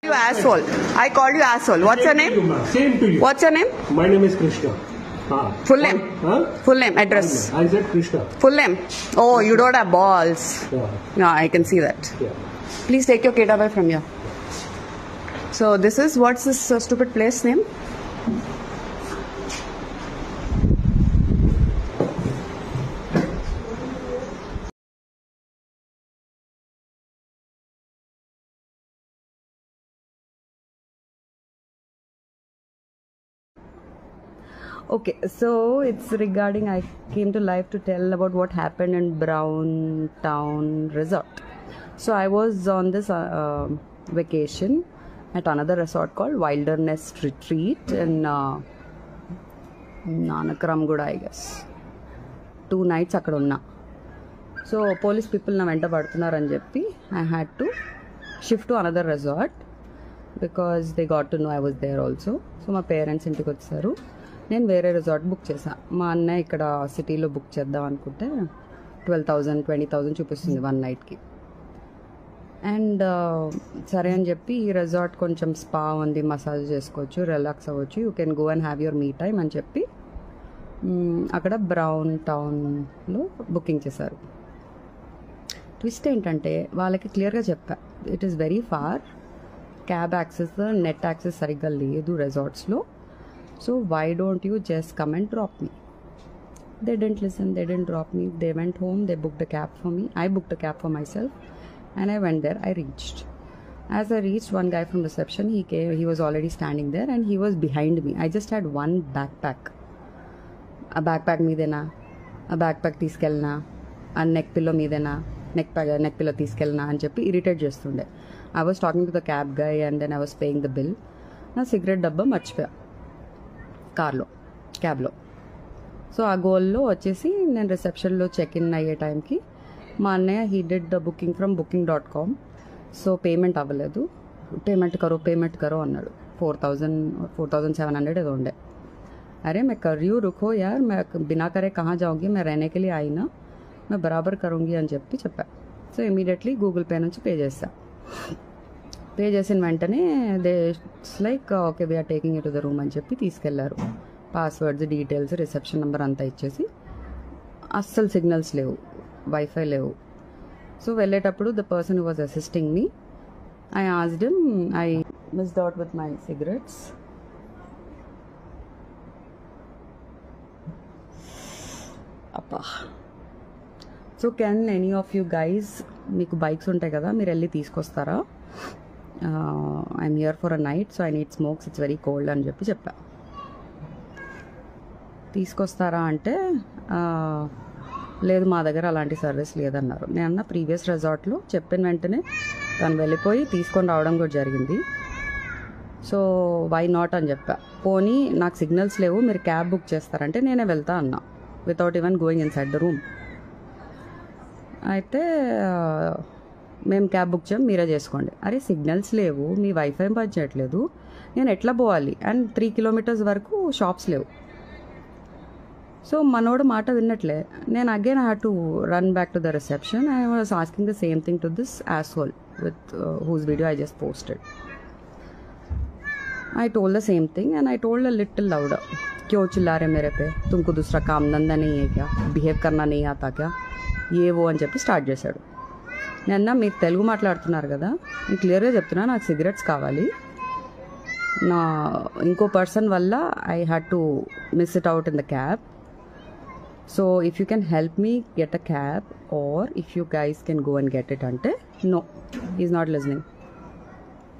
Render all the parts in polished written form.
You asshole. I called you asshole. What's your name? Same to you. What's your name? My name is Krishna. Full name? Full name, address. I said Krishna. Full name? Oh, you don't have balls. Yeah. No, I can see that. Yeah. Please take your kid away from here. So this is, what's this stupid place name? Okay, so it's regarding, I came to live to tell about what happened in Brown Town Resort. So I was on this vacation at another resort called Wilderness Retreat in Nanakaramguda, I guess. 2 nights akkada unna. So police people na venta padtunarani cheppi I had to shift to another resort because they got to know I was there also. So my parents intiki vacharu. నేను వేరే resort book చేశాను. మా అన్నయ్య ఇక్కడ సిటీలో book చేద్దాం అనుకుంటే 12,000 20,000 చూపిస్తుంది 1 నైట్కి. అండ్ సరే అని చెప్పి ఈ రిసార్ట్ కొంచెం స్పా ఉంది, మసాజ్ చేసుకోవచ్చు, రిలాక్స్ అవ్వచ్చు, you can go and have your me time అని చెప్పి అక్కడ బ్రౌన్ టౌన్లో బుకింగ్ చేశారు. ట్విస్ట్ ఏంటంటే వాళ్ళకి క్లియర్గా చెప్పా, it is very far, cab access net access సరిగ్గా లేదు రిసార్ట్స్లో. So why don't you just come and drop me? They didn't listen, they didn't drop me. They went home, they booked a cab for me. I booked a cab for myself and I went there. I reached. As I reached, one guy from reception, he came, he was already standing there and he was behind me. I just had one backpack. A backpack meedena, a backpack తీసుకెళ్ళనా, a neck pillow meedena, neck pillow తీసుకెళ్ళనా అని చెప్పి irritate చేస్తుండే. I was talking to the cab guy and then I was paying the bill. నా cigarette డబ్బా మర్చిపోయా కార్లో, క్యాబ్లో. So ఆ గోల్లో వచ్చేసి నేను రిసెప్షన్లో చెక్ ఇన్ అయ్యే టైంకి మా అన్నయ్య he did the booking from booking.com. So payment అవ్వలేదు, పేమెంట్ కరో అన్నాడు. 4,700 ఏదో ఉండే. अरे मैं कर रही हूँ, रुको यार, मैं बिना करे कहाँ जाऊँगी, मैं रहने के लिए आई ना, मैं बराबर करूँगी అని చెప్పా. సో ఇమీడియట్లీ గూగుల్ పే నుంచి పే చేస్తా. పే చేసిన వెంటనే they like okay we're taking you to the room అని చెప్పి తీసుకెళ్లారు. పాస్వర్డ్స్, డీటెయిల్స్, రిసెప్షన్ నెంబర్ అంతా ఇచ్చేసి, అస్సలు సిగ్నల్స్ లేవు, వైఫై లేవు. సో వెళ్ళేటప్పుడు the person who was assisting me, I asked him, I missed out with my cigarettes. అప్పా. So can any of you guys, మీకు బైక్స్ ఉంటాయి కదా, మీరు వెళ్ళి తీసుకొస్తారా? I'm here for a night, so I need smokes, it's very cold అని చెప్పా. తీసుకొస్తారా అంటే లేదు, మా దగ్గర అలాంటి సర్వీస్ లేదన్నారు. నేను అన్న ప్రీవియస్ రిసార్ట్లో చెప్పిన వెంటనే తను వెళ్ళిపోయి తీసుకొని రావడం కూడా జరిగింది. సో వై నాట్ అని చెప్పా. పోనీ నాకు సిగ్నల్స్ లేవు, మీరు క్యాబ్ బుక్ చేస్తారంటే నేనే వెళ్తా అన్నా, without even going in side the room. అయితే మేము క్యాబ్ బుక్ చేయం, మీరే చేసుకోండి. అరే సిగ్నల్స్ లేవు, మీ వైఫై పనిచేయట్లేదు, నేను ఎట్లా పోవాలి? అండ్ 3 kilometers వరకు షాప్స్ లేవు. సో మనోడు మాట విన్నట్లే. నేను again I had to run back to the reception. I was asking the same thing to this asshole with whose video I just posted. I told the same thing and I told a little louder, क्यों चिल्ला रहे मेरे पे, तुमको दूसरा काम धंधा नहीं है क्या, బిహేవ్ करना नहीं आता क्या, ये वो అని చెప్పి స్టార్ట్ చేశాడు. నేను మీరు తెలుగు మాట్లాడుతున్నారు కదా, నేను క్లియర్గా చెప్తున్నా, నాకు సిగరెట్స్ కావాలి, నా ఇంకో పర్సన్ వల్ల I had to miss it out in the cab. So if you can help me get a cab or if you guys can go and get it అంటే no, is not listening.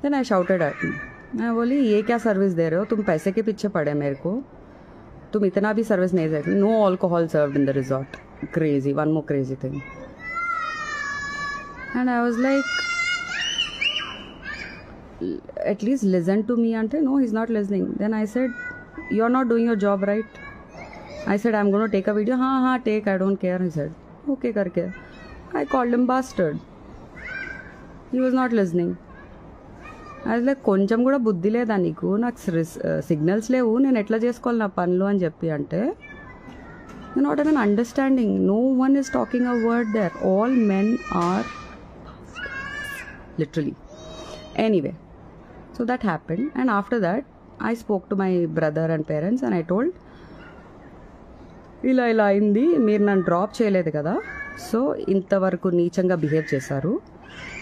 Then I shouted at him, मैं बोली ये क्या service दे रहे हो, तुम पैसे के पीछे पड़े मेरे को, तुम इतना भी सर्विस नहीं दे सकते. No alcohol served in the resort. Crazy, one more crazy thing. And I was like, at least listen to me. Ante no, he's not listening. Then I said, you're not doing your job right. I said, I'm going to take a video. Ha, take, I don't care. He said, okay karke. I called him bastard. He was not listening. I was like, కొంచెం కూడా బుద్ధి లేదా నీకు, నాకు signals లేవు, నేను ఎట్లా చేసుకోవాలి నా పనులు అని చెప్పి అంటే, you're not even understanding. No one is talking a word there. All men are literally. Anyway, So that happened, and after that I spoke to my brother and parents and I told, ఇలా అయింది, మీరు నన్ను drop చేయలేదు కదా, so ఇంతవరకు నీచంగా behave చేశారు,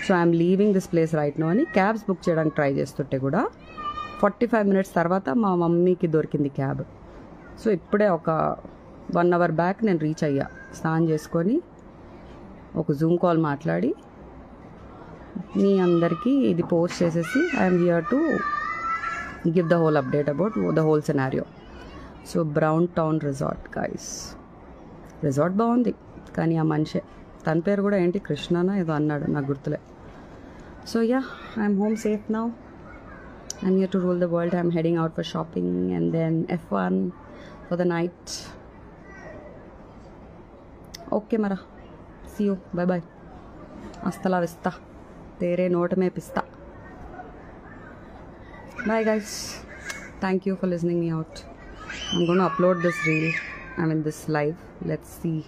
so I'm leaving this place right now అని క్యాబ్స్ బుక్ చేయడానికి ట్రై చేస్తుంటే కూడా 45 minutes తర్వాత మా మమ్మీకి దొరికింది క్యాబ్. సో ఇప్పుడే ఒక 1 hour బ్యాక్ నేను రీచ్ అయ్యా, స్నానం చేసుకొని ఒక జూమ్ కాల్ మాట్లాడి మీ అందరికీ ఇది పోస్ట్ చేసేసి I'm here to give the whole update about the whole scenario. So brown town resort guys, resort బాగుంది కానీ ఆ మనిషే, తన పేరు కూడా ఏంటి కృష్ణనా ఏదో అన్నాడు, నాకు గుర్తులే. So yeah, I'm home safe now. I'm here to rule the world. I'm heading out for shopping and then F1 for the night. Okay mara, see you, bye bye, hasta la vista, tere note mein pista. Bye guys, thank you for listening me out. I'm going to upload this reel, this live. Let's see